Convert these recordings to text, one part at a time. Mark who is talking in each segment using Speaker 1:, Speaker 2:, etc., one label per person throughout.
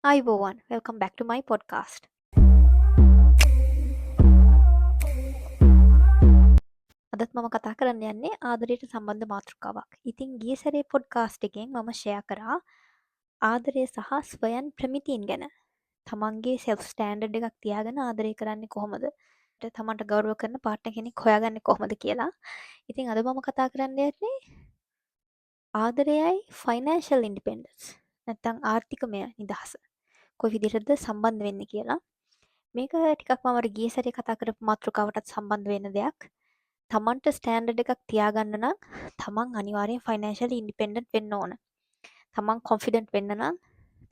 Speaker 1: Hi, welcome back to my podcast. අදත් මම කතා කරන්න යන්නේ ආදරයට සම්බන්ධ මාතෘකාවක්. ඉතින් ගිය සැරේ පොඩ්කාස්ට් එකෙන් මම ෂෙයා කරා ආදරය සහ ස්වයන් ප්‍රමිතීන් ගැන. තමන්ගේ සෙල්ෆ් ස්ටෑන්ඩඩ් එකක් තියාගෙන ආදරය කරන්නේ කොහොමද? තමන්ට ගෞරව කරන පාර්ට්නර් කෙනෙක් හොයාගන්නේ කොහොමද කියලා. ඉතින් අද මම කතා කරන්න යන්නේ ආදරයයි ෆයිනෑන්ෂල් ඉන්ඩිපෙන්ඩන්ස්. නැත්තම් ආර්ථිකමය නිදහස. කොයි විදිහටද සම්බන්ධ වෙන්නේ කියලා. මේක ටිකක් මම ගිය සැරේ කතා කරපු මාතෘකාවටත් සම්බන්ධ වෙන දෙයක්. තමන්ට ස්ටෑන්ඩඩ් එකක් තියාගන්න නම් තමන් අනිවාර්යෙන් ෆයිනෑන්ෂියලි ඉන්ඩිපෙන්ඩන්ට් වෙන්න ඕන. තමන් කොන්ෆිඩන්ට් වෙන්න නම්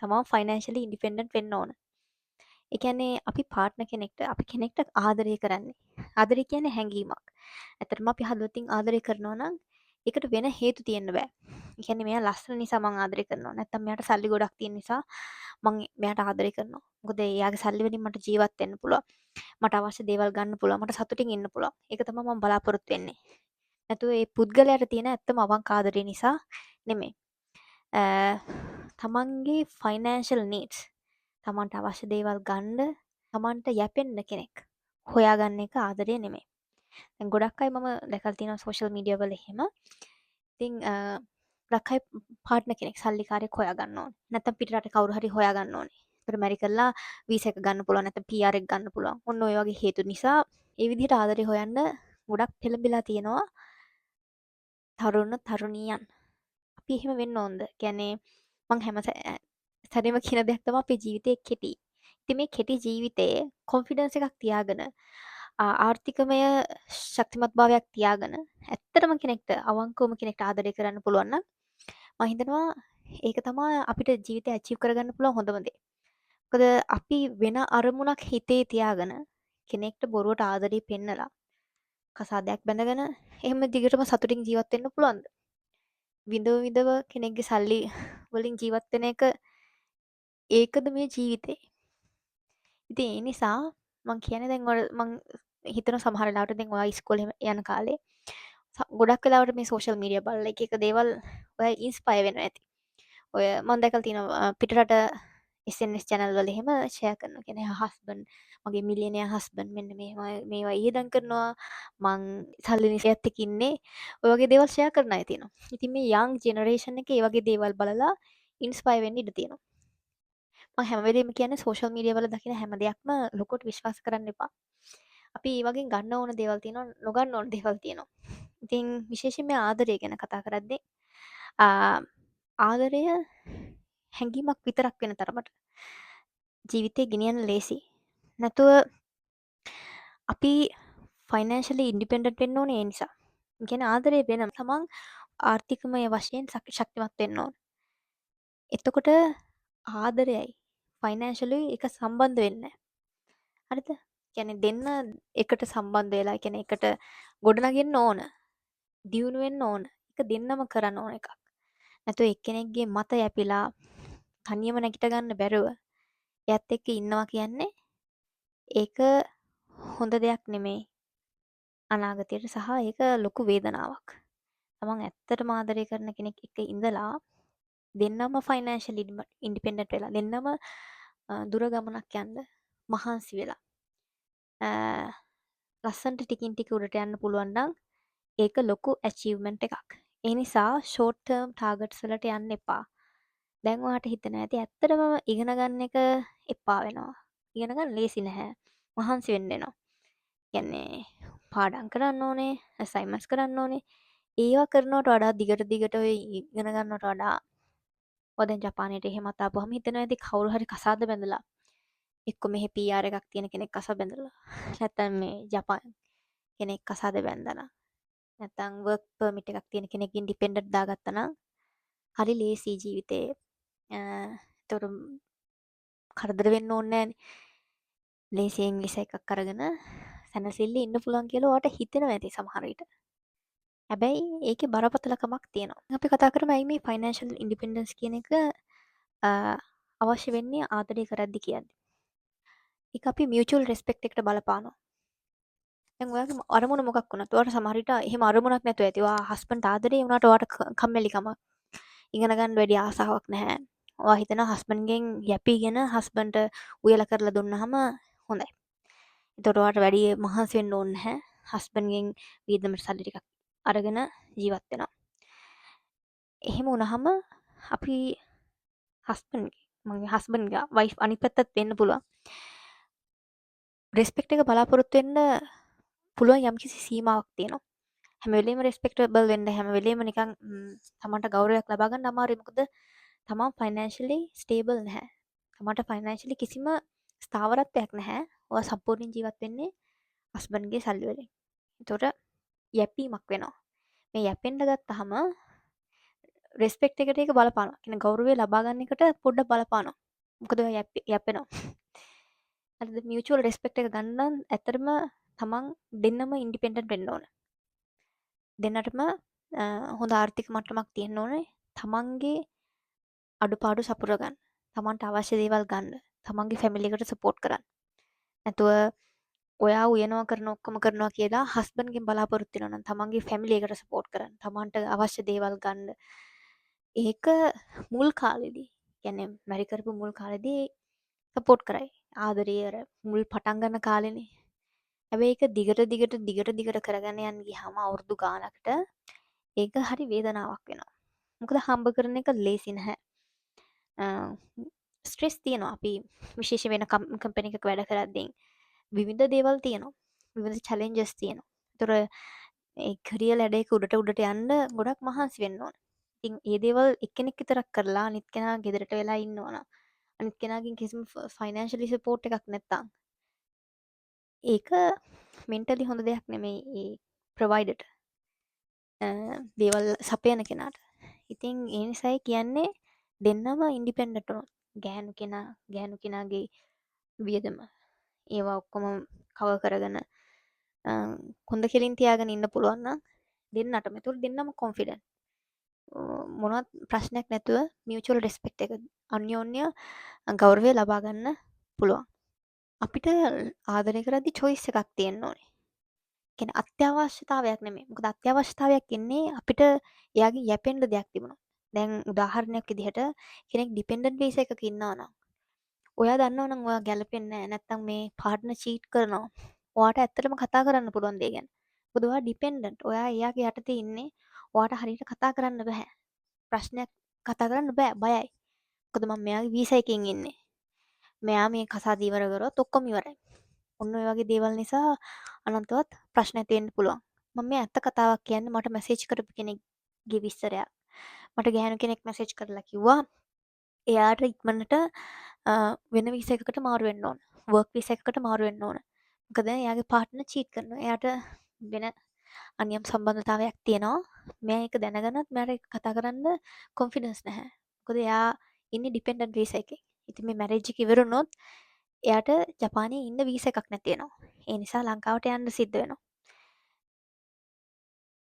Speaker 1: තමන් ෆයිනෑන්ෂියලි ඉන්ඩිපෙන්ඩන්ට් වෙන්න ඕන. ඒ කියන්නේ අපි පාර්ට්නර් කෙනෙක්ට ආදරය කරන්නේ. ආදරය කියන්නේ හැඟීමක්. ඇත්තටම අපි හදවතින් ආදරය කරනවා නම් ඒකට වෙන හේතු තියෙන්න බෑ. ඒ කියන්නේ මෙයා ලස්සන නිසා මං ආදරය කරනවා. නැත්තම් මෙයාට සල්ලි ගොඩක් තියෙන නිසා මං මෙයාට ආදරය කරනවා. මොකද එයාගේ සල්ලි වලින් මට ජීවත් වෙන්න පුළුවන්. මට අවශ්‍ය දේවල් ගන්න පුළුවන්. මට සතුටින් ඉන්න පුළුවන්. ඒක තමයි මම බලාපොරොත්තු වෙන්නේ. නැතුව ඒ පුද්ගලයාට තියෙන ඇත්තම අවංක ආදරය නිසා නෙමෙයි. තමන්ගේ ෆයිනෑන්ෂල් නීඩ්ස් තමන්ට අවශ්‍ය දේවල් ගන්න තමන්ට යැපෙන්න කෙනෙක් හොයාගන්න එක ආදරය නෙමෙයි. දැන් ගොඩක් අය මම දැකලා තියෙනවා සෝෂල් මීඩියා වල එහෙම. ඉතින් ගොඩක් අය පාර්ට්නර් කෙනෙක් සල්ලිකාරයෙක් හොයාගන්න ඕනේ. නැත්නම් පිටරට කවුරු හරි හොයාගන්න ඕනේ. ඒතර මැරි කරලා වීසා එක ගන්න පුළුවන් නැත්නම් PR එක ගන්න පුළුවන්. ඔන්න ඔය වගේ හේතු නිසා ඒ විදිහට ආදරේ හොයන්න ගොඩක් පෙළඹිලා තියෙනවා තරුණියන්. අපි එහෙම වෙන්න ඕනද? කියන්නේ මං හැම සැරේම කියන දෙයක් තමයි අපේ ජීවිතේ කෙටි. ඉතින් මේ කෙටි ජීවිතයේ කොන්ෆිඩන්ස් එකක් තියාගෙන ආර්ථිකමය ශක්තිමත් භාවයක් තියාගෙන ඇත්තටම කෙනෙක්ට අවංකවම කෙනෙක්ට ආදරය කරන්න පුළුවන් නම් මම හිතනවා ඒක තමයි අපිට ජීවිතේ අචීව් කරගන්න පුළුවන් හොඳම දේ. මොකද අපි වෙන අරමුණක් හිතේ තියාගෙන කෙනෙක්ට බොරුවට ආදරේ පෙන්නලා කසාදයක් බැඳගෙන එහෙම දිගටම සතුටින් ජීවත් වෙන්න පුළුවන්ද? විඳව කෙනෙක්ගේ සල්ලි වලින් ජීවත් වෙන එක ඒකද මේ ජීවිතේ? ඉතින් ඒ නිසා මං කියන්නේ දැන් මං හිතන සමහර වෙලාවට දැන් ඔයා ඉස්කෝලේ යන කාලේ ගොඩක් වෙලාවට මේ සෝෂල් මීඩියා බලලා එක දේවල් ඔයා ඉන්ස්පයර් වෙනවා ඇති. ඔය මම දැකලා තියෙනවා පිටරට SNS channel වල එහෙම ෂෙයා කරනවා. කියන්නේ හස්බන්ඩ් මගේ මිලියනියර් හස්බන්ඩ් මෙන්න මේවා ඊදම් කරනවා. මං සල්ලි නිසයත් එක්ක ඉන්නේ. ඔය වගේ දේවල් ෂෙයා කරන අය තියෙනවා. ඉතින් මේ young generation එකේ ඒ වගේ දේවල් බලලා ඉන්ස්පයර් වෙන්න ඉඩ තියෙනවා. මම හැම වෙලේම කියන්නේ සෝෂල් මීඩියා වල දකින හැම දෙයක්ම ලොකුට විශ්වාස කරන්න එපා. අපි ඒ වගේ ගන්න ඕන දේවල් තියෙනවා, නොගන්න ඕන දේවල් තියෙනවා. ඉතින් විශේෂයෙන් මේ ආදරය ගැන කතා කරද්දී ආදරය හැඟීමක් විතරක් වෙන තරමට ජීවිතේ ගෙනියන්න ලේසි. නැතුව අපි ෆයිනෑන්ෂලි ඉන්ඩිපෙන්ඩන්ට් වෙන්න ඕනේ ඒ නිසා. ඒ කියන්නේ ආදරය වෙනම තමන් ආර්ථිකමය වශයෙන් ශක්තිමත් වෙන්න ඕන. එතකොට ආදරයයි ෆයිනෑන්ෂලි එක සම්බන්ධ වෙන්නේ නැහැ. හරිද? කියන්නේ දෙන්න එකට සම්බන්ධ වෙලා කියන්නේ එකට ගොඩනගෙන්න ඕන. දියුණු වෙන්න ඕන. ඒක දෙන්නම කරන්න ඕන එකක්. නැතුව එක්කෙනෙක්ගේ මත යැපිලා තනියම නැගිට ගන්න බැරුව එයත් එක්ක ඉන්නවා කියන්නේ ඒක හොඳ දෙයක් නෙමෙයි අනාගතයට සහ ඒක ලොකු වේදනාවක්. තමන් ඇත්තටම ආදරය කරන කෙනෙක් එක්ක ඉඳලා දෙන්නම ෆයිනෑන්ෂලි ඉන්ඩිපෙන්ඩන්ට් වෙලා දෙන්නම දුර ගමනක් යන්න මහන්සි වෙලා ලස්සනට ටිකින් ටික උඩට යන්න පුළුවන් නම් ඒක ලොකු ඇචීව්මන්ට් එකක්. ඒ නිසා ෂෝට් ටර්ම් ටාගට්ස් වලට යන්න එපා. දැන් ඔයාට හිතෙනවා ඇති ඇත්තටම ඉගෙන ගන්න එක එපා වෙනවා. ඉගෙන ගන්න ලේසි නැහැ. මහන්සි වෙන්න වෙනවා. කියන්නේ පාඩම් කරන්න ඕනේ, අසයින්මන්ට්ස් කරන්න ඕනේ. ඒවා කරනවට වඩා දිගට ඔය ඉගෙන ගන්නවට වඩා ඔය දැන් ජපානයට එහෙමත් ආපුවම හිතෙනවා ඇති කවුරු හරි කසාද බැඳලා එක්ක මෙහෙ PR එකක් තියෙන කෙනෙක් කසාද බැඳලා නැත්තම් මේ ජපාන් කෙනෙක් කසාද බැඳලා නැත්තම් වර්ක් පර්මිට් එකක් තියෙන කෙනෙක් ඉන්ඩිපෙන්ඩන්ට් දාගත්තා නම් හරි ලේසි ජීවිතේ. ඒතකොට කරදර වෙන්න ඕනේ නැහැනේ. ලේසියෙන් විසා එකක් අරගෙන සැනසෙල්ලේ ඉන්න පුළුවන් කියලා ඔයාට හිතෙනවා ඇති සමහර විට. හැබැයි ඒකේ බරපතලකමක් තියෙනවා. අපි කතා කරමු ඇයි මේ ෆයිනෑන්ෂල් ඉන්ඩිපෙන්ඩන්ස් කියන එක අවශ්‍ය වෙන්නේ ආදරය කරද්දි කියන්නේ. ඒක අපි මියුචුවල් රෙස්පෙක්ට් එකට බලපානවා. දැන් ඔයාගේ අරමුණ මොකක් වුණත් ඔයාට සමහර විට එහෙම අරමුණක් නැතුව ඇති. ඔයා හස්බන්ඩ් ආදරේ වුණාට ඔයාට කම්මැලිකමක්. ඉගෙන ගන්න වැඩි ආසාවක් නැහැ. ඔයා හිතනවා හස්බන්ඩ්ගෙන් යැපීගෙන හස්බන්ඩ්ට උයලා කරලා දුන්නාම හොඳයි. එතකොට ඔයාට වැඩි මහන්සි වෙන්න ඕනේ නැහැ. හස්බන්ඩ්ගෙන් වියදමට සල්ලි ටිකක් අරගෙන ජීවත් වෙනවා. එහෙම වුණාම අපි මගේ හස්බන්ඩ්ගේ වයිෆ් අනිත් පැත්තත් වෙන්න පුළුවන්. රෙස්පෙක්ට් එක බලාපොරොත්තු වෙන්න පුළුවන් යම්කිසි සීමාවක් තියෙනවා. හැම වෙලේම රෙස්පෙක්ටබල් වෙන්න හැම වෙලේම නිකන් තමන්ට ගෞරවයක් ලබා ගන්න අමාරුයි. මොකද තමන් ෆයිනෑන්ෂියලි ස්ටේබල් නැහැ. තමන්ට ෆයිනෑන්ෂියලි කිසිම ස්ථාවරත්වයක් නැහැ. ඔයා සම්පූර්ණයෙන් ජීවත් වෙන්නේ හස්බන්ඩ්ගේ සල්ලි වලින්. ඒතකොට යැපීමක් වෙනවා. මේ යැපෙන්න ගත්තාම රෙස්පෙක්ට් එකට ඒක බලපානවා. කියන්නේ ගෞරවය ලබා ගන්න එකට පොඩ්ඩක් බලපානවා. මොකද ඔයා යැපෙනවා. හරිද? මියුචුවල් රෙස්පෙක්ට් එක ගන්න නම් ඇත්තටම තමන් දෙන්නම ඉන්ඩිපෙන්ඩන්ට් වෙන්න ඕන. දෙන්නටම හොඳ ආර්ථික මට්ටමක් තියෙන්න ඕනේ. තමන්ගේ අඩුපාඩු සපුර ගන්න. තමන්ට අවශ්‍ය දේවල් ගන්න. තමන්ගේ ෆැමිලි එකට සපෝට් කරන්න. නැතුව ඔයා උයනවා කරන ඔක්කොම කරනවා කියලා හස්බන්ඩ්ගෙන් බලාපොරොත්තු වෙනවා නම් තමන්ගේ ෆැමිලි එකට සපෝට් කරන්න. තමන්ට අවශ්‍ය දේවල් ගන්න. ඒක මුල් කාලෙදී කියන්නේ මැරි කරපු මුල් කාලෙදී සපෝට් කරයි. ආදරේ අර මුල් පටන් ගන්න කාලෙනේ. හැබැයි ඒක දිගට කරගෙන යන්න ගියාම අවුරුදු ගානකට ඒක හරි වේදනාවක් වෙනවා. මොකද හම්බ කරන එක ලේසි නැහැ. ස්ට්‍රෙස් තියෙනවා. අපි විශේෂ වෙන කම්පැනි එකක වැඩ කරද්දී විවිධ දේවල් තියෙනවා. විවිධ චැලෙන්ජස් තියෙනවා. ඒතර ඒ කරියර් ලැඩර් එක උඩට යන්න ගොඩක් මහන්සි වෙන්න ඕන. ඉතින් ඒ දේවල් එක්කෙනෙක් විතරක් කරලා අනිත් කෙනා ගෙදරට වෙලා ඉන්නවනම් අනිත් කෙනාගෙන් කිසිම ෆයිනෑන්ෂියලි සපෝට් එකක් නැත්තම් ඒක මෙන්ටලි හොඳ දෙයක් නෙමෙයි ඒ ප්‍රොවයිඩර්ට දේවල් සපයන කෙනාට. ඉතින් ඒ නිසායි කියන්නේ දෙන්නම ඉන්ඩිපෙන්ඩන්ට් වුණොත් ගෑනු කෙනාගේ වියදම ඒවා ඔක්කොම කවර් කරගෙන කොන්ද කෙලින් තියාගෙන ඉන්න පුළුවන් නම් දෙන්නටම. ඒතකොට දෙන්නම කොන්ෆිඩන්ට්. මොනවත් ප්‍රශ්නයක් නැතුව මියුචුවල් රෙස්පෙක්ට් එක අන්‍යෝන්‍ය ගෞරවය ලබා ගන්න පුළුවන්. අපිට ආදරය කරද්දි චොයිස් එකක් තියෙන්න ඕනේ. කියන්නේ අත්‍යවශ්‍යතාවයක් නෙමෙයි. මොකද අත්‍යවශ්‍යතාවයක් එන්නේ අපිට එයාගෙන් යැපෙන්න දෙයක් තිබුණොත්. දැන් උදාහරණයක් විදිහට කෙනෙක් ඩිපෙන්ඩන්ට් වීසා එකක ඉන්නවා නම් ඔයා දන්නවා නම් ඔයා ගැලපෙන්නේ නැහැ. නැත්තම් මේ පාර්ට්නර් චීට් කරනවා. ඔයාට ඇත්තටම කතා කරන්න පුළුවන් දේ ගැන. මොකද ඔයා ඩිපෙන්ඩන්ට්. ඔයා එයාගේ යටතේ ඉන්නේ. ඔයාට හරියට කතා කරන්න බෑ. ප්‍රශ්නයක් කතා කරන්න බෑ. බයයි. මොකද මම මෙයාගේ වීසා එකකින් ඉන්නේ. මෙයා මේ කසාද ඉවර කරොත් ඔක්කොම ඉවරයි. ඔන්න ඔය වගේ දේවල් නිසා අනන්තවත් ප්‍රශ්න ඇති වෙන්න පුළුවන්. මම මේ ඇත්ත කතාවක් කියන්නේ මට මැසේජ් කරපු කෙනෙක්ගේ විස්තරයක්. මට ගැහණු කෙනෙක් මැසේජ් කරලා කිව්වා එයාට ඉක්මනට වෙන වීසා එකකට මාරු වෙන්න ඕන. වර්ක් වීසා එකකට මාරු වෙන්න ඕන. මොකද එයාගේ පාර්ට්නර් චීට් කරනවා. එයාට වෙන අනියම් සම්බන්ධතාවයක් තියෙනවා. මෙයා ඒක දැනගෙනත් මෙයාට ඒක කතා කරන්න කොන්ෆිඩන්ස් නැහැ. මොකද එයා ඉන්නේ ඩිපෙන්ඩන්ට් වීසා එකේ. ඉතින් මේ මැරේජ් එක ඉවර වුණොත් එයාට ජපානයේ ඉන්න වීසා එකක් නැති වෙනවා. ඒ නිසා ලංකාවට යන්න සිද්ධ වෙනවා.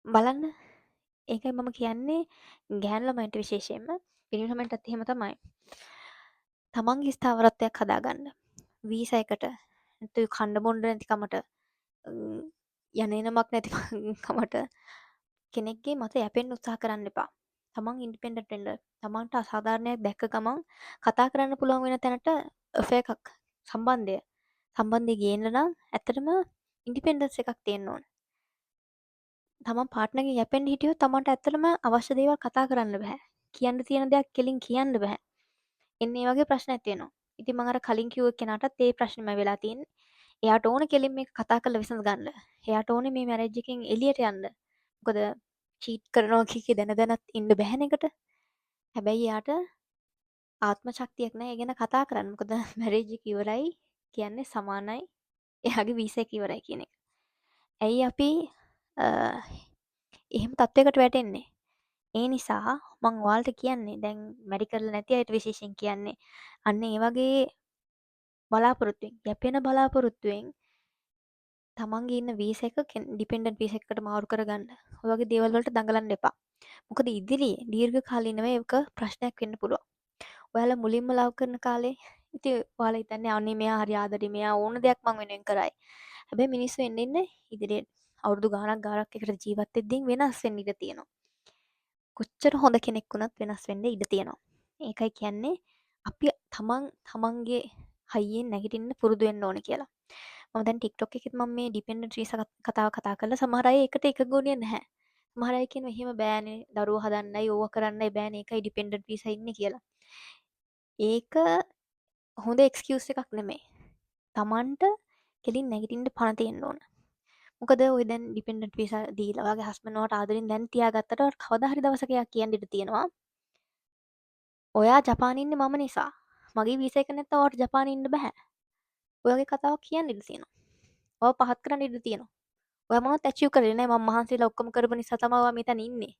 Speaker 1: බලන්න ඒකයි මම කියන්නේ ගැහැණු ළමයින්ට විශේෂයෙන්ම පිරිමි ළමයින්ටත් එහෙම තමයි. තමන්ගේ ස්ථාවරත්වයක් හදාගන්න. වීසා එකට නැත්නම් කන්න බොන්න නැතිකමට යන එනමක් නැතිකමට කෙනෙක්ගේ මත යැපෙන්න උත්සාහ කරන්න එපා. තමන් ඉන්ඩිපෙන්ඩන්ට් වෙන්න. තමන්ට අසාධාරණයක් දැක්ක ගමන් කතා කරන්න පුළුවන් වෙන තැනට affair එකක් සම්බන්ධය ගේන්න නම් ඇත්තටම ඉන්ඩිපෙන්ඩන්ස් එකක් තියෙන්න ඕන. තමන් පාර්ට්නර්ගෙන් යැපෙන්න හිටියොත් තමන්ට ඇත්තටම අවශ්‍ය දේවල් කතා කරන්න බෑ. කියන්න තියෙන දෙයක් කෙලින් කියන්න බෑ. එන්න ඒ වගේ ප්‍රශ්න ඇති වෙනවා. ඉතින් මම අර කලින් කිව්ව කෙනාටත් ඒ ප්‍රශ්නෙම වෙලා තියෙන්නේ. එයාට ඕන කෙලින් මේක කතා කරලා විසඳ ගන්න. එයාට ඕනේ මේ මැරේජ් එකෙන් එළියට යන්න. මොකද චීට් කරනවා කිය දැනත් ඉන්න බැහැ නේකට. හැබැයි එයාට ආත්ම ශක්තියක් නැහැ ඒ ගැන කතා කරන්න. මොකද මැරේජ් එක ඉවරයි කියන්නේ සමානයි එයාගේ වීසා එක ඉවරයි කියන එක. ඇයි අපි එහෙම තත්වයකට වැටෙන්නේ? ඒ නිසා මං ඔයාලට කියන්නේ දැන් මැරි කරලා නැති අයට විශේෂයෙන් කියන්නේ අන්න ඒ වගේ බලාපොරොත්තුවෙන් යැපෙන බලාපොරොත්තුවෙන් තමන්ගේ ඉන්න වීසා එක ඩිපෙන්ඩන්ට් වීසා එකකට මාරු කරගන්න. ඔය වගේ දේවල් වලට දඟලන්න එපා. මොකද ඉදිරියේ දීර්ඝකාලීනව ඒක ප්‍රශ්නයක් වෙන්න පුළුවන්. ඔයාලා මුලින්ම ලව් කරන කාලේ ඉතින් ඔයාලා හිතන්නේ අනේ මෙයා හරි ආදරේ මෙයා ඕන දෙයක් මං වෙනුවෙන් කරයි. හැබැයි මිනිස්සු එන්න ඉදිරියේ අවුරුදු ගාණක් එකට ජීවත් වෙද්දී වෙනස් වෙන්න ඉඩ තියෙනවා. කොච්චර හොඳ කෙනෙක් වුණත් වෙනස් වෙන්න ඉඩ තියෙනවා. ඒකයි කියන්නේ අපි තමන්ගේ හයියෙන් නැගිටින්න පුරුදු වෙන්න ඕනේ කියලා. මම දැන් TikTok එකෙත් මම මේ ඩිපෙන්ඩන්ට් වීසා කතාව කතා කරලා සමහර අය ඒකට එකගොනිය නැහැ. සමහර අය කියනවා එහෙම බෑනේ දරුවෝ හදන්නයි ඕවා කරන්නයි බෑනේ ඒකයි ඩිපෙන්ඩන්ට් වීසා ඉන්නේ කියලා. ඒක හොඳ එක්ස්කියුස් එකක් නෙමෙයි. තමන්ට කෙලින් නැගිටින්න පණ තියෙන්න ඕන. මොකද ඔය දැන් ඩිපෙන්ඩන්ට් වීසා දීලා ඔයාගේ හස්බන්ඩ් ඔයාට ආදරෙන් දැන් තියාගත්තට ඔයාට කවදා හරි දවසක එයා කියන්න ඉඩ තියෙනවා. ඔයා ජපානයේ ඉන්නේ මම නිසා. මගේ වීසා එක නැත්නම් ඔයාට ජපානයේ ඉන්න බෑ. ඔයාගේ කතාවක් කියන්න ඉඩ තියෙනවා. ඔයාව පහත් කරන්න ඉඩ තියෙනවා. ඔයා මොනවත් ඇචීව් කරේ නැහැ මම මහන්සිලා ඔක්කොම කරපු නිසා තමයි ඔයා මෙතන ඉන්නේ.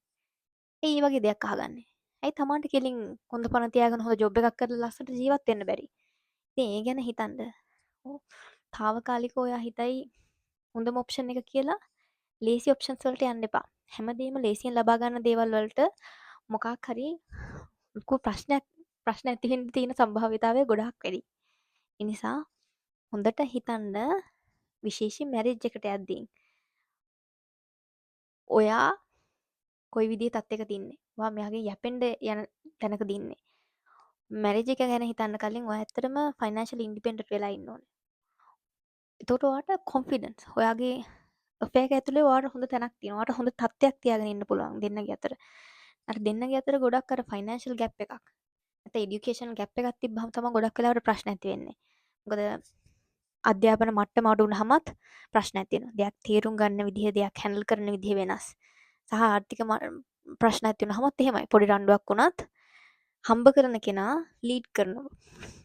Speaker 1: ඒ වගේ දෙයක් අහගන්නේ. ඇයි තමන්ට කෙලින් හොඳ පණ තියාගෙන හොඳ ජොබ් එකක් කරලා ලස්සට ජීවත් වෙන්න බැරි? ඉතින් ඒ ගැන හිතන්න. ඔව්. තාවකාලිකව ඔයා හිතයි හොඳම ඔප්ෂන් එක කියලා ලේසි ඔප්ෂන්ස් වලට යන්න එපා. හැමදේම ලේසියෙන් ලබා ගන්න දේවල් වලට මොකක් හරි ලොකු ප්‍රශ්න ඇති වෙන්න තියෙන සම්භාව්‍යතාවය ගොඩාක් වැඩි. ඒ නිසා හොඳට හිතන්න විශේෂයෙන් මැරේජ් එකට යද්දී ඔයා කොයි විදිහේ තත්යකද ඉන්නේ? ඔයා මෙයාගෙන් යැපෙන්න යන තැනකද ඉන්නේ? මැරේජ් එක ගැන හිතන්න කලින් ඔයා ඇත්තටම ෆයිනෑන්ෂියලි ඉන්ඩිපෙන්ඩන්ට් වෙලා ඉන්න ඕනේ. එතකොට ඔයාට කොන්ෆිඩන්ස් ඔයාගේ affair එක ඇතුලේ ඔයාට හොඳ තැනක් තියෙනවා. ඔයාට හොඳ තත්ත්වයක් තියාගෙන ඉන්න පුළුවන් දෙන්නගේ අතර. අර දෙන්නගේ අතර ගොඩක් අර ෆයිනෑන්ෂියල් ගැප් එකක්. නැත්නම් এডুকেෂන් ගැප් එකක් තිබ්බහම තමයි ගොඩක් වෙලාවට ප්‍රශ්න ඇති වෙන්නේ. මොකද අධ්‍යාපන මට්ටම අඩු වුනහමත් ප්‍රශ්න ඇති වෙනවා. දෙයක් තේරුම් ගන්න විදිහ, දෙයක් හැන්ඩල් කරන විදිහ වෙනස්. සහ ආර්ථික ප්‍රශ්න ඇති වුනහමත් එහෙමයි. පොඩි රණ්ඩුවක් වුණත් හම්බ කරන කෙනා ලීඩ් කරනවා.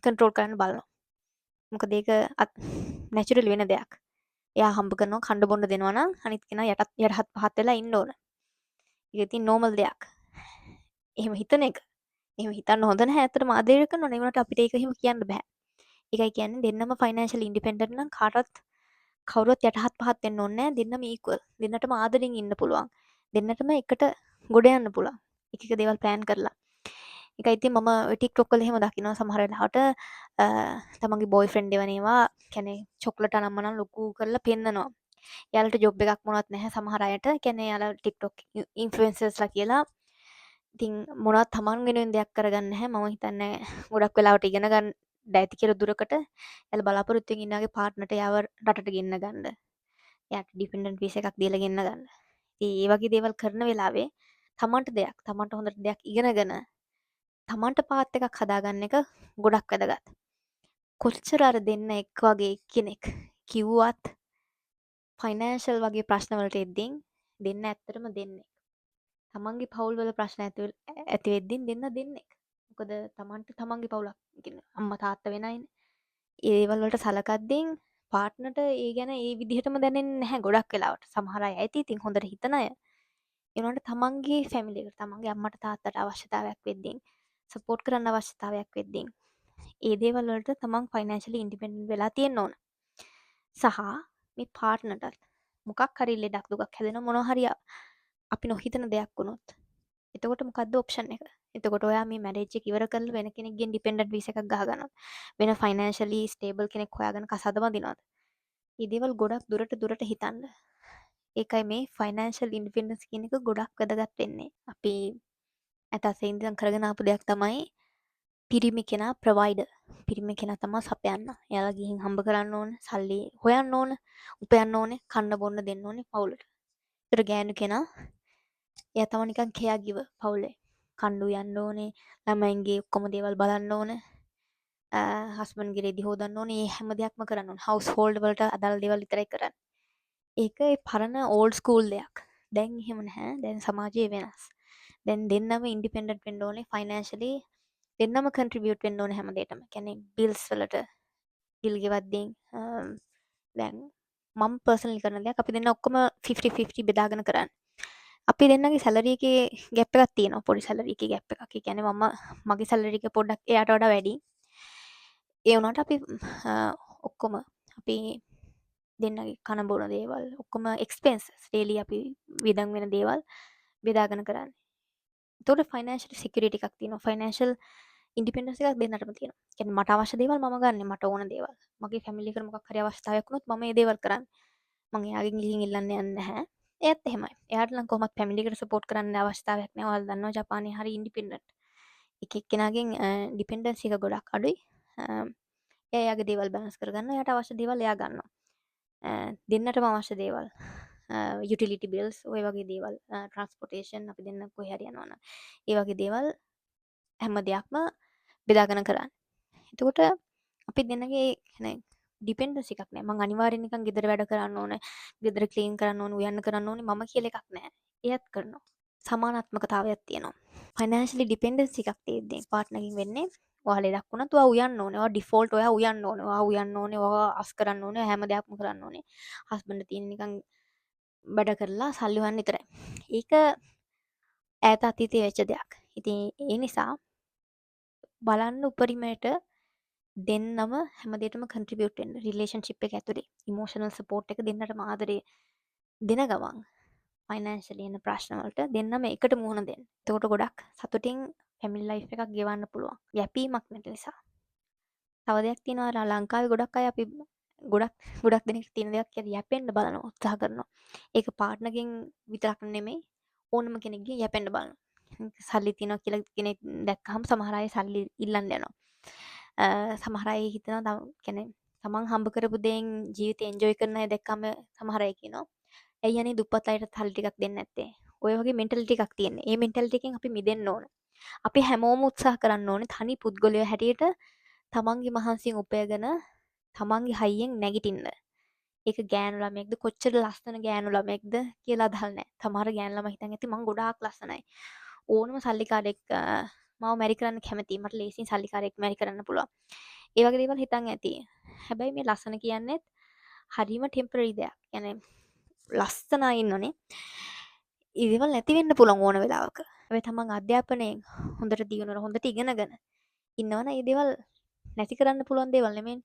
Speaker 1: කන්ට්‍රෝල් කරන්න බලනවා. මොකද ඒක නැචරලි වෙන දෙයක්. එයා හම්බ කරනවා කණ්ඩ බොණ්ඩ දෙනවා නම් අනිත් කෙනා යටත් පහත් වෙලා ඉන්න ඕන. ඒක ඉතින් නෝමල් දෙයක්. එහෙම හිතන එක. එහෙම හිතන්න හොඳ නැහැ. ඇත්තටම ආදරය කරනවා නේ වුණාට අපිට ඒක එහෙම කියන්න බෑ. ඒකයි කියන්නේ දෙන්නම ෆයිනෑන්ෂියලි ඉන්ඩිපෙන්ඩන්ට් නම් කවුරුවත් යටහත් පහත් වෙන්න ඕනේ නැහැ. දෙන්නම ඉක්වල්. දෙන්නටම ආදරෙන් ඉන්න පුළුවන්. දෙන්නටම එකට ගොඩ යන්න පුළුවන්. එක එක දේවල් ප්ලෑන් කරලා. ඒකයි ඉතින් මම TikTok වල එහෙම දකිනවා සමහර වෙලාවට තමන්ගේ බොයිෆ්‍රෙන්ඩ් එවනේවා කියන්නේ චොක්ලට් අනම්මනම් ලොකු කරලා පෙන්නනවා. එයාලට ජොබ් එකක් මොනවත් නැහැ සමහර අයට. කියන්නේ එයාලා TikTok ඉන්ෆ්ලුවෙන්සර්ස්ලා කියලා. ඉතින් මොනවත් තමන් වෙනුවෙන් දෙයක් කරගන්න නැහැ. මම හිතන්නේ ගොඩක් වෙලාවට ඉගෙන ගන්න ඇති කියලා දුරකට එයාලා බලාපොරොත්තු වෙන ඉන්නගේ පාර්ට්නර්ට එයාව රටට ගෙන්න ගන්න. එයාට ඩිපෙන්ඩන්ට් වීසා එකක් දීලා ගෙන්න ගන්න. ඉතින් ඒ වගේ දේවල් කරන වෙලාවේ තමන්ට හොඳට දෙයක් ඉගෙනගෙන තමන්ට පාත් එකක් හදාගන්න එක ගොඩක් වැදගත්. කොච්චර අර දෙන්න එක් වගේ කෙනෙක් කිව්වත් ෆයිනෑන්ෂල් වගේ ප්‍රශ්න වලට එද්දී දෙන්න ඇත්තටම දෙන්නේ. තමන්ගේ පවුල් වල ප්‍රශ්න ඇති වෙද්දී දෙන්න දෙන්නේ. මොකද තමන්ට තමන්ගේ පවුලක් කියන්නේ අම්මා තාත්තා වෙනයිනේ. ඒ දේවල් වලට සලකද්දී පාර්ට්නර්ට ඒ ගැන ඒ විදිහටම දැනෙන්නේ නැහැ ගොඩක් වෙලාවට. සමහර අය ඇති ඉතින් හොඳට හිතන අය. ඒ වුණාට තමන්ගේ ෆැමිලි එකට තමන්ගේ අම්මට තාත්තට අවශ්‍යතාවයක් වෙද්දී සපෝට් කරන්න අවශ්‍යතාවයක් වෙද්දී ඒ දේවල් වලට තමන් ෆයිනෑන්ෂියලි ඉන්ඩිපෙන්ඩන්ට් වෙලා තියෙන්න ඕන. සහ මේ පාර්ට්නර්ටත් මොකක් හරි ලෙඩක් දුකක් හැදෙන මොනවා හරි අපි නොහිතන දෙයක් වුණොත් එතකොට මොකද්ද ඔප්ෂන් එක? එතකොට ඔයා මේ මැරේජ් එක ඉවර කරලා වෙන කෙනෙක්ගෙන් ඩිපෙන්ඩන්ට් වීසා එකක් ගහ ගන්නවද? වෙන ෆයිනෑන්ෂියලි ස්ටේබල් කෙනෙක් හොයාගෙන කසාද බඳිනවද? මේ දේවල් ගොඩක් දුරට හිතන්න. ඒකයි මේ ෆයිනෑන්ෂියල් ඉන්ඩිපෙන්ඩන්ස් කියන එක ගොඩක් වැදගත් වෙන්නේ. අපි ඇතසේ ඉඳන් කරගෙන ආපු දෙයක් තමයි පිරිමි කෙනා ප්‍රොවයිඩර්. පිරිමි කෙනා තමයි සපයන්න. එයාලා ගිහින් හම්බ කරන්න ඕන, සල්ලි හොයන්න ඕන, උපයන්න ඕනේ, කන්න බොන්න දෙන්න ඕනේ පවුලට. ඒතර ගෑනු කෙනා එයා තමයි නිකන් කෙයා ගිවර් පවුලේ. කණ්ඩු යන්න ඕනේ, ළමයින්ගේ ඔක්කොම දේවල් බලන්න ඕනේ. හස්බන්ඩ්ගේ රෙදි හොදන්න ඕනේ. මේ හැම දෙයක්ම කරන්න ඕනේ. හවුස් හෝල්ඩ් වලට අදාළ දේවල් විතරයි කරන්නේ. ඒක ඒ පරණ ඕල්ඩ් ස්කූල් දෙයක්. දැන් එහෙම නැහැ. දැන් සමාජය වෙනස්. දැන් දෙන්නම ඉන්ඩිපෙන්ඩන්ට් වෙන්න ඕනේ ෆයිනෑන්ෂියලි දෙන්නම කන්ට්‍රිබියුට් වෙන්න ඕනේ හැමදේටම. කියන්නේ බිල්ස් වලට බිල් ගෙවද්දී දැන් මම පර්සනලි කරන දෙයක් අපි දෙන්න ඔක්කොම 50-50 බෙදාගෙන කරන්නේ. අපි දෙන්නගේ සැලරි එකේ ගැප් එකක් තියෙනවා. පොඩි සැලරි එකේ ගැප් එකක්. ඒ කියන්නේ මගේ සැලරි එක පොඩ්ඩක් එයාට වඩා වැඩි. ඒ වුණාට අපි ඔක්කොම අපි දෙන්නගේ කන බොන දේවල් ඔක්කොම එක්ස්පෙන්සස් ඩේලි අපි වියදම් වෙන දේවල් බෙදාගෙන කරන්නේ. එතකොට ෆයිනෑන්ෂියල් සිකියුරිටි එකක් තියෙනවා. ෆයිනෑන්ෂියල් ඉන්ඩිපෙන්ඩන්ස් එකක් දෙන්නටම තියෙනවා. කියන්නේ මට අවශ්‍ය දේවල් මම ගන්නෙ මට ඕන දේවල්. මගේ ෆැමිලි එකට මොකක් හරි අවශ්‍යතාවයක් වුණොත් මම ඒ දේවල් කරන්නේ. මම එයාගෙන් ගිහින් ඉල්ලන්න යන්නේ නැහැ. එයාත් එහෙමයි. එයාට නම් කොහොමත් ෆැමිලි එකට සපෝට් කරන්න අවශ්‍යතාවයක් නැහැ. ඔයාලා දන්නවා ජපානයේ හරි ඉන්ඩිපෙන්ඩන්ට්. එක එක්කෙනාගෙන් ඩිපෙන්ඩන්සි එක ගොඩක් අඩුයි. එයා එයාගේ දේවල් බැලන්ස් කරගන්නවා. එයාට අවශ්‍ය දේවල් එයා ගන්නවා. දෙන්නටම අවශ්‍ය දේවල් යුටිලිටි බිල්ස් ඔය වගේ දේවල් ට්‍රන්ස්පොර්ටේෂන් අපි දෙන්න කොහේ හරි යනවා නම් ඒ වගේ දේවල් හැම දෙයක්ම බෙදාගෙන කරන්නේ. එතකොට අපි දෙන්නගේ කියන්නේ ඩිපෙන්ඩන්සි එකක් නෑ. මං අනිවාර්යෙන් නිකන් ගෙදර වැඩ කරන්න ඕනේ, ගෙදර ක්ලීන් කරන්න ඕනේ, උයන්න කරන්න ඕනේ මම කියලා එකක් නෑ. එයත් කරනවා. සමානාත්මකතාවයක් තියෙනවා. ෆයිනෑන්ෂලි ඩිපෙන්ඩන්සි එකක් තියෙද්දී පාර්ට්නර්ගෙන් වෙන්නේ ඔයා ලෙඩක් වුණත් ඔයා උයන්න ඕනේ. ඔයා ඩිෆෝල්ට් ඔයා උයන්න ඕනේ. ඔයා උයන්න ඕනේ. ඔයා අස් කරන්න ඕනේ. හැම දෙයක්ම කරන්න ඕනේ. හස්බන්ඩ් තියෙන නිකන් වැඩ කරලා සල්ලි හොයන්න විතරයි. ඒක ඈත අතීතයේ වෙච්ච දෙයක්. ඉතින් ඒ නිසා බලන්න උපරිමයට දෙන්නම හැමදේටම කන්ට්‍රිබියුට් වෙන්න රිලේෂන්ෂිප් එක ඇතුලේ ඉමෝෂනල් සපෝට් එක දෙන්නටම ආදරේ දෙන ගමන් ෆයිනෑන්ෂලි එන ප්‍රශ්න වලට දෙන්නම එකට මුහුණ දෙන්න. එතකොට ගොඩක් සතුටින් ෆැමිලි ලයිෆ් එකක් ගෙවන්න පුළුවන්. යැපීමක් නැති නිසා. තව දෙයක් තියෙනවා ලංකාවේ ගොඩක් අය අපි ගොඩක් දෙනෙක් තියෙන දෙයක් කියලා යැපෙන්න බලනවා උත්සාහ කරනවා. ඒක පාර්ට්නර්ගෙන් විතරක් නෙමෙයි ඕනම කෙනෙක්ගෙන් යැපෙන්න බලනවා. සල්ලි තියනවා කියලා කෙනෙක් දැක්කහම සමහර අය සල්ලි ඉල්ලන්න යනවා. සමහර අය හිතනවා කියන්නේ තමන් හම්බ කරපු දේෙන් ජීවිතේ එන්ජොයි කරන අය දැක්කම සමහර අය කියනවා ඇයි අනේ දුප්පත් අයට සල්ලි ටිකක් දෙන්නේ නැත්තේ? ඔය වගේ මෙන්ටැලිටි එකක් තියෙන්නේ. ඒ මෙන්ටැලිටි එකෙන් අපි මිදෙන්න ඕන. අපි හැමෝම උත්සාහ කරන්න ඕනේ තනි පුද්ගලයෝ හැටියට තමන්ගේ මහන්සියෙන් උපයගෙන තමන්ගේ හයියෙන් නැගිටින්න. ඒක ගෑනු ළමයෙක්ද කොච්චර ලස්සන ගෑනු ළමයෙක්ද කියලා අදහල් නැහැ. සමහර ගෑනු ළමයි හිතන් ඇති මං ගොඩාක් ලස්සනයි. ඕනම සල්ලිකාරයෙක් මාව මැරි කරන්න කැමතියි. මට ලේසියෙන් සල්ලිකාරයෙක් මැරි කරන්න පුළුවන්. ඒ වගේ දේවල් හිතන් ඇති. හැබැයි මේ ලස්සන කියන්නේත් හරිම ටෙම්පරරි දෙයක්. يعني ලස්සන අය ඉන්නෝනේ. ඒ දේවල් නැති වෙන්න පුළුවන් ඕන වෙලාවක. හැබැයි තමන් අධ්‍යාපනයෙන් හොඳට දියුණුවලා හොඳට ඉගෙනගෙන ඉන්නවනේ මේ දේවල් නැති කරන්න පුළුවන් දේවල් නෙමෙයි.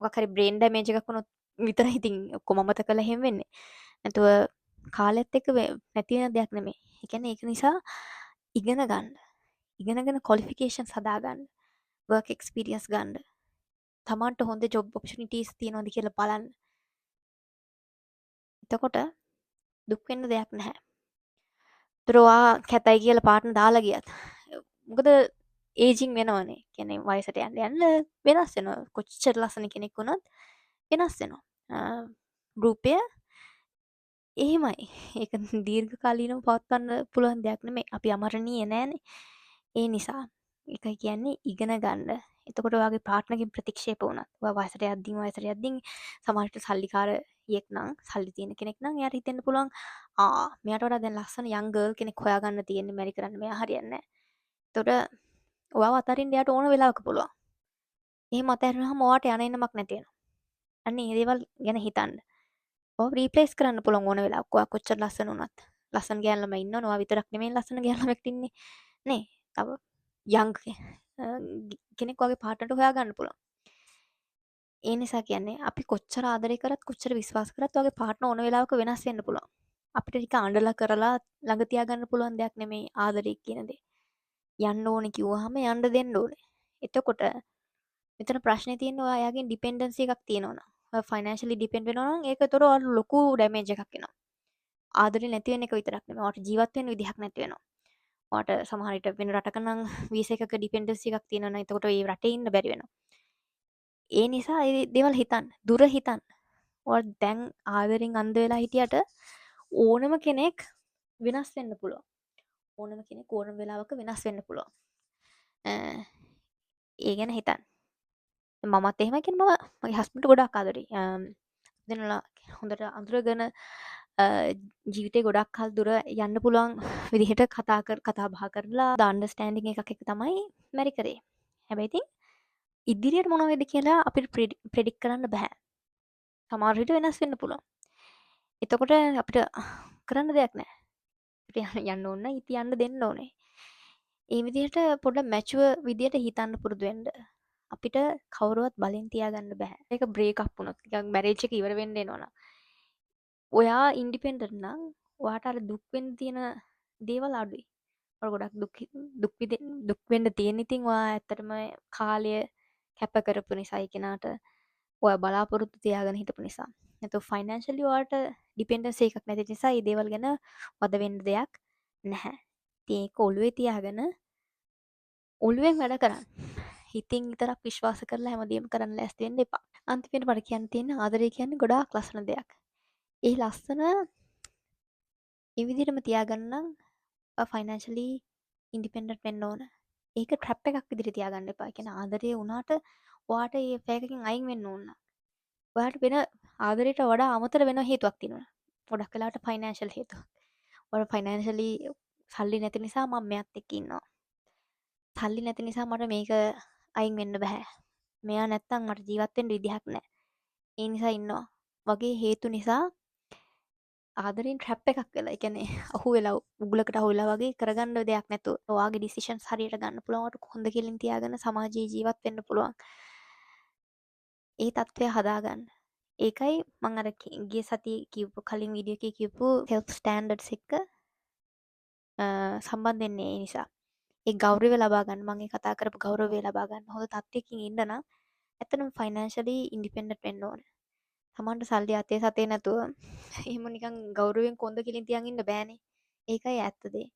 Speaker 1: මොකක් හරි බ්‍රේන් ඩැමේජ් එකක් වුණොත් විතරයි ඉතින් ඔක්කොම අමතක කරලා එහෙම වෙන්නේ. නැතුව කාලෙත් එක්ක නැති වෙන දෙයක් නෙමෙයි. ඒ කියන්නේ ඒක නිසා ඉගෙන ගන්න. ඉගෙනගෙන ක්වොලිෆිකේෂන්ස් හදාගන්න. වර්ක් එක්ස්පීරියන්ස් ගන්න. තමන්ට හොඳ ජොබ් ඔපචුනිටිස් තියෙනවද කියලා බලන්න. එතකොට දුක් වෙන්න දෙයක් නැහැ. දරවා කැතයි කියලා පාට්නර් දාලා ගියත්. මොකද ඒජින් වෙනවනේ. කියන්නේ වයසට යන්න යන්න වෙනස් වෙනවා. කොච්චර ලස්සන කෙනෙක් වුණත් වෙනස් වෙනවා. රූපය එහෙමයි. ඒක දීර්ඝකාලීනව පවත්වන්න පුළුවන් දෙයක් නෙමෙයි. අපි අමරණීය නෑනේ. ඒ නිසා ඒකයි කියන්නේ ඉගෙන ගන්න. එතකොට ඔයාගේ පාර්ට්නර්ගෙන් ප්‍රතික්ෂේප වුණත් ඔයා වයසට යද්දී සමහරට සල්ලිකාරයෙක් නම් සල්ලි තියෙන කෙනෙක් නම් එයාට හිතෙන්න පුළුවන් මෙයාට වඩා දැන් ලස්සන යං ගර්ල් කෙනෙක් හොයාගන්න තියෙන්නේ මැරි කරන්න මෙයා හරියන්නේ නැහැ. එතකොට ඔයාව අතරින්න එයාට ඕන වෙලාවක පුළුවන්. එහෙම අතහැරුණාම ඔයාට යන එන්නමක් නැති වෙනවා. අන්න ඒ දේවල් ගැන හිතන්න. ඔව රීප්ලේස් කරන්න පුළුවන් ඕන වෙලාවක ඔයා කොච්චර ලස්සන වුණත්. ලස්සන ගෑනු ළමයි ඉන්නවනේ. ඔයා විතරක් නෙමෙයි ලස්සන ගෑනු ළමෙක්ට ඉන්නේ. නේ? තව යං කෙනෙක් වගේ පාර්ට්නර්ට හොයාගන්න පුළුවන්. ඒ නිසා කියන්නේ අපි කොච්චර ආදරය කරත් කොච්චර විශ්වාස කරත් ඔයාගේ පාර්ට්නර් ඕන වෙලාවක වෙනස් වෙන්න පුළුවන්. අපිට ටික අඬලා කරලා ළඟ තියාගන්න පුළුවන් දෙයක් නෙමෙයි ආදරය කියන දේ. යන්න ඕනේ කිව්වහම යන්න දෙන්න ඕනේ. එතකොට මෙතන ප්‍රශ්නේ තියෙන්නේ ඔයාගෙන් ඩිපෙන්ඩන්සි එකක් තියෙනවනම්. ඔයා ෆයිනෑන්ෂලි ඩිපෙන්ඩ් වෙනවා නම් ඒක ඒතර ඔයාලට ලොකු ඩැමේජ් එකක් එනවා. ආදරේ නැති වෙන එක විතරක් නෙමෙයි. ඔයාට ජීවත් වෙන්න විදිහක් නැති වෙනවා. ඔයාට සමහර විට වෙන රටක නම් වීසා එකක ඩිපෙන්ඩන්සි එකක් තියෙනවා නම් එතකොට ඒ රටේ ඉන්න බැරි වෙනවා. ඒ නිසා ඒ දේවල් හිතන්න. දුර හිතන්න. ඔයාලා දැන් ආදරෙන් අන්ධ වෙලා හිටියට ඕනම කෙනෙක් වෙනස් වෙන්න පුළුවන්. ඕනම කෙනෙක් ඕනම වෙලාවක වෙනස් වෙන්න පුළුවන්. ඒ ගැන හිතන්න. මමත් එහෙමයි කියන්නේ මම මගේ හස්බන්ඩ්ට ගොඩක් ආදරෙයි. දෙන්නලා හොඳට අඳුරගෙන ජීවිතේ ගොඩක් කල් දුර යන්න පුළුවන් විදිහට කතා බහ කරලා අන්ඩර්ස්ටෑන්ඩින් එකක් එක තමයි මැරි කරේ. හැබැයි ඉතින් ඉදිරියට මොනව වෙයිද කියලා අපිට ප්‍රෙඩික්ට් කරන්න බෑ. සමහර විට වෙනස් වෙන්න පුළුවන්. එතකොට අපිට කරන්න දෙයක් නෑ. අපිට යන්න ඕන නම් ඉතින් යන්න දෙන්න ඕනේ. ඒ විදිහට පොඩ්ඩක් මැචුවර් විදිහට හිතන්න පුරුදු වෙන්න. අපිට කවුරුවත් බලෙන් තියාගන්න බෑ. ඒක බ්‍රේක් අප් වුණොත් නිකන් මැරේජ් එක ඉවර වෙන්න එනවනම් ඔයා ඉන්ඩිපෙන්ඩන්ට් නම් ඔයාට අර දුක් වෙන්න තියෙන දේවල් අඩුයි. ඔයාලා ගොඩක් දුක් වෙන්න තියෙන ඉතින් ඔයා ඇත්තටම කාලය කැප කරපු නිසා ඒ කෙනාට ඔයා බලාපොරොත්තු තියාගෙන හිටපු නිසා. නැත්නම් ෆයිනෑන්ෂලි ඔයාට ඩිපෙන්ඩන්සි එකක් නැති නිසා මේ දේවල් ගැන වද වෙන්න දෙයක් නැහැ. ඉතින් ඒක ඔළුවේ තියාගෙන ඔළුවෙන් වැඩ කරන්න. හිතින් විතරක් විශ්වාස කරලා හැමදේම කරන්න ලෑස්ති වෙන්න එපා. අන්තිමට මට කියන්න තියෙන්නේ ආදරය කියන්නේ ගොඩාක් ලස්සන දෙයක්. ඒ ලස්සන ඒ විදිහටම තියාගන්න නම් ෆයිනෑන්ෂලි ඉන්ඩිපෙන්ඩන්ට් වෙන්න ඕන. ඒක ට්‍රැප් එකක් විදිහට තියාගන්න එපා. ඒ කියන්නේ ආදරය වුණාට ඔයාට ඒ ෆේකකින් අයින් වෙන්න ඕන. ඔයාට වෙන ආදරයට වඩා අමතර වෙන හේතුවක් තියෙනවා. ගොඩක් වෙලාවට ෆයිනෑන්ෂල් හේතුවක්. ඔයාලා ෆයිනෑන්ෂලි සල්ලි නැති නිසා මම මෙයාත් එක්ක ඉන්නවා. සල්ලි නැති නිසා මට මේක අයින් වෙන්න බෑ. මෙයා නැත්තම් මට ජීවත් වෙන්න විදිහක් නැහැ. ඒ නිසා ඉන්නවා. වගේ හේතු නිසා ආදරෙන් ට්‍රැප් එකක් වෙලා. ඒ කියන්නේ අහු වෙලා උගුලකට අහු වෙලා වගේ කරගන්න දෙයක් නැතුව. ඔයාගේ ඩිසිෂන්ස් හරියට ගන්න පුළුවන්. ඔයාට හොඳ කෙලින් තියාගෙන සමාජයේ ජීවත් වෙන්න පුළුවන්. ඒ తත්වය හදාගන්න. ඒකයි මම අර ගිය සතියේ කිව්ව කලින් වීඩියෝ එකේ කිව්පු self standards එක්ක සම්බන්ධ වෙන්නේ ඒ නිසා. ඒ ගෞරවය ලබා ගන්න මම ඒ කතා කරපු ගෞරවය ලබා ගන්න. හොඳ තත්ත්වයකින් ඉන්න නම් ඇත්තටම ෆයිනෑන්ෂලි ඉන්ඩිපෙන්ඩන්ට් වෙන්න ඕනේ. තමන්ට සල්ලි අතේ සතේ නැතුව එහෙම නිකන් ගෞරවයෙන් කොන්ද කිලින් තියන් ඉන්න බෑනේ. ඒකයි ඇත්ත දේ.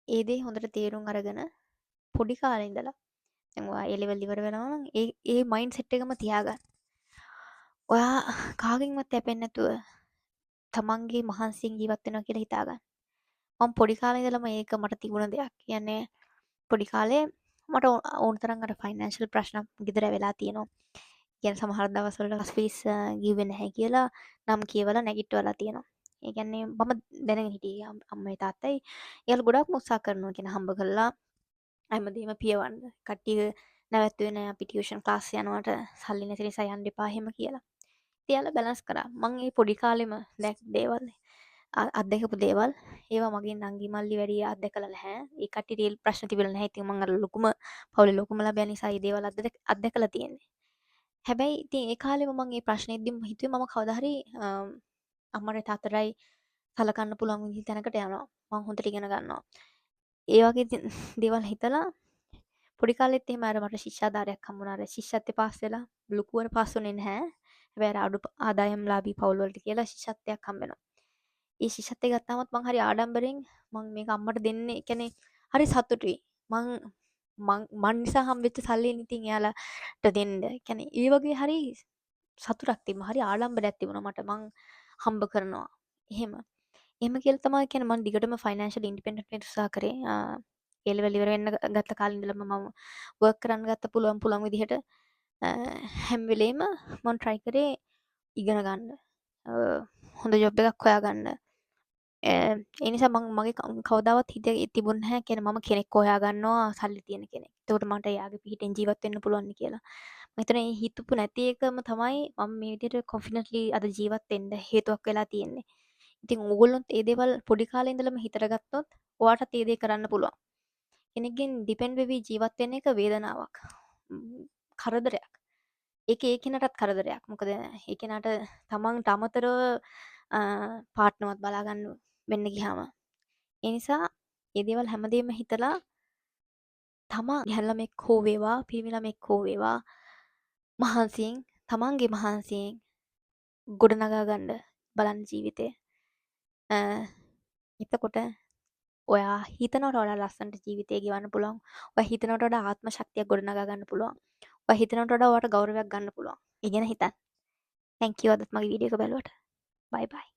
Speaker 1: ඒ දේ හොඳට තේරුම් අරගෙන පොඩි කාලේ ඉඳලා දැන් ඔයා ඒ ලෙවල් ඉවර වෙනවා නම් ඒ මයින්ඩ් සෙට් එකම තියාගන්න. ඔයා කාගෙන්වත් යැපෙන්නේ නැතුව තමන්ගේ මහන්සියෙන් ජීවත් වෙනවා කියලා හිතාගන්න. මම පොඩි කාලේ ඉඳලම ඒක මට තිබුණ දෙයක්. කියන්නේ පොඩි කාලේ මට ඕන තරම් අර ෆයිනෑන්ෂල් ප්‍රශ්න ගෙදර වෙලා තියෙනවා. කියන්නේ සමහර දවස්වල ක්ලාස් ෆීස් ගිහුවේ නැහැ කියලා නම් කියවලා නැගිටවලා තියෙනවා. ඒ කියන්නේ මම දැනගෙන හිටියේ අම්මයි තාත්තයි එයාලා ගොඩාක්ම උත්සාහ කරනවා කියන හම්බ කරලා හැමදේම පියවන්න. කට්ටිය නැවැත්තුවේ නෑ අපි ටියුෂන් ක්ලාස් යනවට සල්ලි නැති නිසා යන්න එපා එහෙම කියලා. ඉතින් එයාලා බැලන්ස් කරා. මං ඒ පොඩි කාලෙම දේවල් අත්දැකපු දේවල් ඒවා මගේ නංගි මල්ලි වැඩි අත්දැකලා නැහැ. ඒ කට්ටිය රියල් ප්‍රශ්න තිබුණා නැහැ. ඉතින් මං අර ලොකුම පවුලේ ලොකුම ළමයා නිසා මේ දේවල් අත්දැකලා තියෙන්නේ. හැබැයි ඉතින් ඒ කාලෙම මම මේ ප්‍රශ්නේද්දිම හිතුවේ මම කවදා හරි අම්මට තාත්තටයි සලකන්න පුළුවන් විදිහ තැනකට යනවා. මම හොඳට ඉගෙන ගන්නවා. ඒ වගේ දේවල් හිතලා පොඩි කාලෙත් එහෙම අර මට ශිෂ්‍යාධාරයක් හම්බුණා. අර ශිෂ්‍යත්වයේ පාස් වෙලා ලොකුවට පාස් වුණේ නැහැ. හැබැයි අර අඩු ආදායම්ලාභී පවුල් වලට කියලා ශිෂ්‍යත්වයක් හම්බ වෙනවා. ඒ ශිෂ්‍යත්වය ගත්තාමත් මං හරි ආඩම්බරෙන් මං මේක අම්මට දෙන්නේ කියන්නේ හරි සතුටුයි. මං මන් නිසා හම්බෙච්ච සල්ලියෙන් ඉතින් එයාලට දෙන්න. කියන්නේ ඒ වගේ හරි සතුටක් තිබුණා. හරි ආඩම්බරයක් තිබුණා මට. මං හම්බ කරනවා. එහෙම. එහෙම කියලා තමයි කියන්නේ මම දිගටම ෆයිනෑන්ෂල් ඉන්ඩිපෙන්ඩන්ට් වෙන්න උත්සාහ කරේ. ඒ ලෙවල් ඉවර වෙන්න ගත්ත කාලේ ඉඳලම මම වර්ක් කරන්න ගත්ත පුළුවන් විදිහට හැම වෙලේම මම try කරේ ඉගෙන ගන්න. හොඳ ජොබ් එකක් හොයාගන්න. ඒ නිසා මගේ කවදාවත් හිතේ තිබුණ නැහැ කියන්නේ මම කෙනෙක් හොයාගන්නවා සල්ලි තියෙන කෙනෙක්. එතකොට මට එයාගේ පිහිටෙන් ජීවත් වෙන්න පුළුවන් නේ කියලා. මම හිතන ඒ හිතපු නැති එකම තමයි මම මේ විදිහට කොන්ෆිඩන්ට්ලි අද ජීවත් වෙන්න හේතුවක් වෙලා තියෙන්නේ. ඉතින් ඕගොල්ලොත් ඒ දේවල් පොඩි කාලේ ඉඳලම හිතට ගත්තොත් ඔයාටත් ඒ දේ කරන්න පුළුවන්. කෙනෙක්ගෙන් ඩිපෙන්ඩ් වෙවි ජීවත් වෙන එක වේදනාවක්. කරදරයක්. ඒක ඒ කෙනාටත් කරදරයක්. මොකද ඒ කෙනාට තමන්ට අමතරව පාර්ට්නර්වත් බලා ගන්න වෙන්න ගියාම. ඒ නිසා ඒ දේවල් හැමදේම හිතලා තමන් ගැහැණු ළමෙක් හෝ වේවා, පිරිමි ළමෙක් හෝ වේවා මහන්සියෙන් තමන්ගේ මහන්සියෙන් ගොඩනගා ගන්න බලන්න ජීවිතේ. එතකොට ඔයා හිතනවට වඩා ලස්සනට ජීවිතේ ගෙවන්න පුළුවන්. ඔයා හිතනවට වඩා ආත්ම ශක්තියක් ගොඩනගා ගන්න පුළුවන්. ඔයා හිතනවට වඩා ඔයාට ගෞරවයක් ගන්න පුළුවන්. ඒ ගැන හිතන්න. thank you අදත් මගේ වීඩියෝ එක බැලුවට. bye bye.